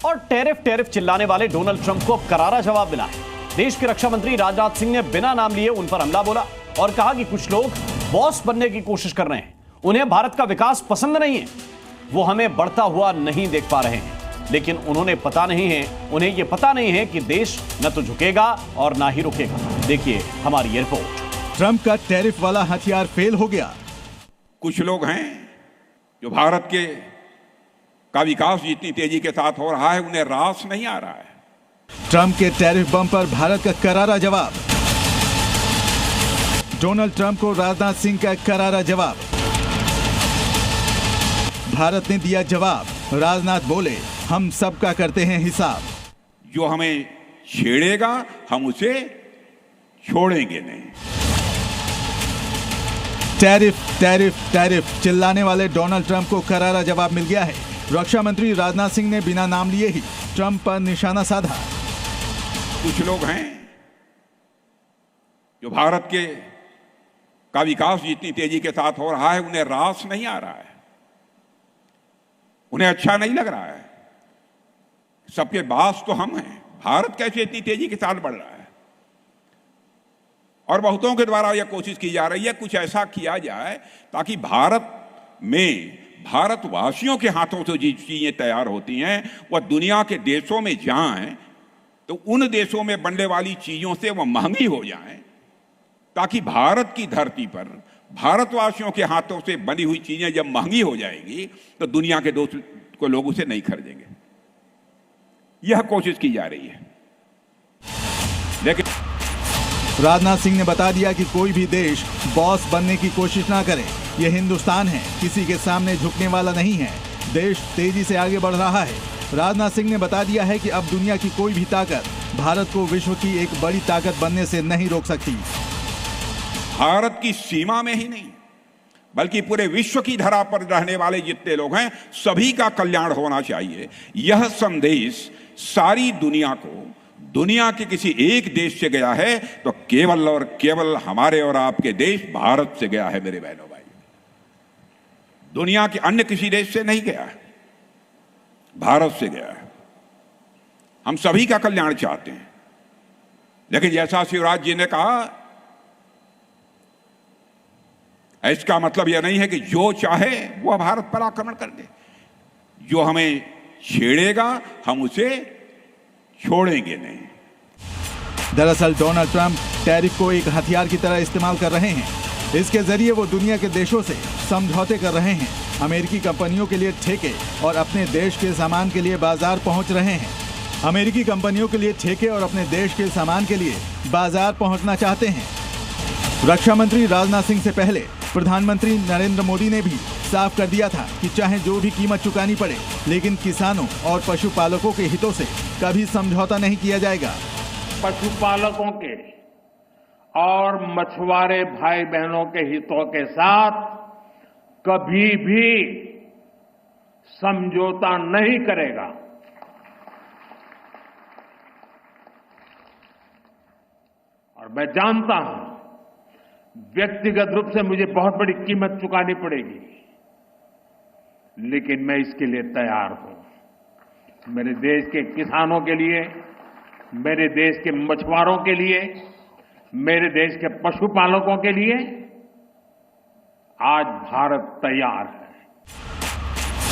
और tariff tariff चिल्लाने वाले डोनाल्ड ट्रंप को अब करारा जवाब मिला है। देश के रक्षा मंत्री राजनाथ सिंह ने बिना नाम लिए उन पर हमला बोला और कहा कि कुछ लोग बॉस बनने की कोशिश कर रहे हैं, उन्हें भारत का विकास पसंद नहीं है, वो हमें बढ़ता हुआ नहीं देख पा रहे हैं। लेकिन उन्हें ये पता नहीं है कि देश न तो झुकेगा और ना ही रुकेगा। देखिए हमारी ये रिपोर्ट। ट्रंप का टैरिफ वाला हथियार फेल हो गया। कुछ लोग हैं जो भारत का विकास जितनी तेजी के साथ हो रहा है उन्हें रास नहीं आ रहा है। ट्रंप के टैरिफ बम पर भारत का करारा जवाब। डोनाल्ड ट्रंप को राजनाथ सिंह का करारा जवाब। भारत ने दिया जवाब। राजनाथ बोले, हम सबका करते हैं हिसाब। जो हमें छेड़ेगा हम उसे छोड़ेंगे नहीं। टैरिफ टैरिफ टैरिफ चिल्लाने वाले डोनाल्ड ट्रंप को करारा जवाब मिल गया है। रक्षा मंत्री राजनाथ सिंह ने बिना नाम लिए ही ट्रंप पर निशाना साधा। कुछ लोग हैं जो भारत का विकास जितनी तेजी के साथ हो रहा है उन्हें रास नहीं आ रहा है, उन्हें अच्छा नहीं लग रहा है। सबके बास तो हम हैं, भारत कैसे इतनी तेजी के साथ बढ़ रहा है। और बहुतों के द्वारा यह कोशिश की जा रही है कुछ ऐसा किया जाए ताकि भारतवासियों के हाथों से जो चीजें तैयार होती हैं वह दुनिया के देशों में जाएं तो उन देशों में बनने वाली चीजों से वह महंगी हो जाएं, ताकि भारत की धरती पर भारतवासियों के हाथों से बनी हुई चीजें जब महंगी हो जाएंगी तो दुनिया के लोग उसे नहीं खरीदेंगे। यह कोशिश की जा रही है। लेकिन राजनाथ सिंह ने बता दिया कि कोई भी देश बॉस बनने की कोशिश ना करे। यह हिंदुस्तान है, किसी के सामने झुकने वाला नहीं है। देश तेजी से आगे बढ़ रहा है। राजनाथ सिंह ने बता दिया है कि अब दुनिया की कोई भी ताकत भारत को विश्व की एक बड़ी ताकत बनने से नहीं रोक सकती। भारत की सीमा में ही नहीं बल्कि पूरे विश्व की धरा पर रहने वाले जितने लोग हैं सभी का कल्याण होना चाहिए। यह संदेश सारी दुनिया को, दुनिया के किसी एक देश से गया है तो केवल और केवल हमारे और आपके देश भारत से गया है। मेरे बहनों भाई, दुनिया के अन्य किसी देश से नहीं गया है, भारत से गया है। हम सभी का कल्याण चाहते हैं, लेकिन जैसा शिवराज जी ने कहा, इसका मतलब यह नहीं है कि जो चाहे वह भारत पर आक्रमण कर दे। जो हमें छेड़ेगा हम उसे छोड़ेंगे नहीं। दरअसल डोनाल्ड ट्रंप टैरिफ को एक हथियार की तरह इस्तेमाल कर रहे हैं। इसके जरिए वो दुनिया के देशों से समझौते कर रहे हैं। अमेरिकी कंपनियों के लिए ठेके और अपने देश के सामान के लिए बाजार पहुंच रहे हैं। अमेरिकी कंपनियों के लिए ठेके और अपने देश के सामान के लिए बाजार पहुंचना चाहते हैं। रक्षा मंत्री राजनाथ सिंह से पहले प्रधानमंत्री नरेंद्र मोदी ने भी साफ कर दिया था कि चाहे जो भी कीमत चुकानी पड़े, लेकिन किसानों और पशुपालकों के हितों से कभी समझौता नहीं किया जाएगा। पशुपालकों के और मछुआरे भाई बहनों के हितों के साथ कभी भी समझौता नहीं करेगा। और मैं जानता हूं व्यक्तिगत रूप से मुझे बहुत बड़ी कीमत चुकानी पड़ेगी, लेकिन मैं इसके लिए तैयार हूं। मेरे देश के किसानों के लिए, मेरे देश के मछुआरों के लिए, मेरे देश के पशुपालकों के लिए आज भारत तैयार है।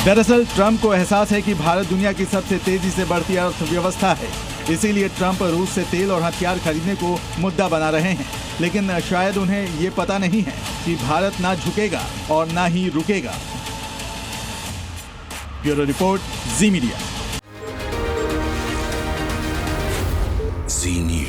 दरअसल ट्रंप को एहसास है कि भारत दुनिया की सबसे तेजी से बढ़ती अर्थव्यवस्था है। इसीलिए ट्रंप रूस से तेल और हथियार खरीदने को मुद्दा बना रहे हैं। लेकिन शायद उन्हें ये पता नहीं है कि भारत ना झुकेगा और ना ही रुकेगा। ब्यूरो रिपोर्ट, जी मीडिया। जी न्यूज।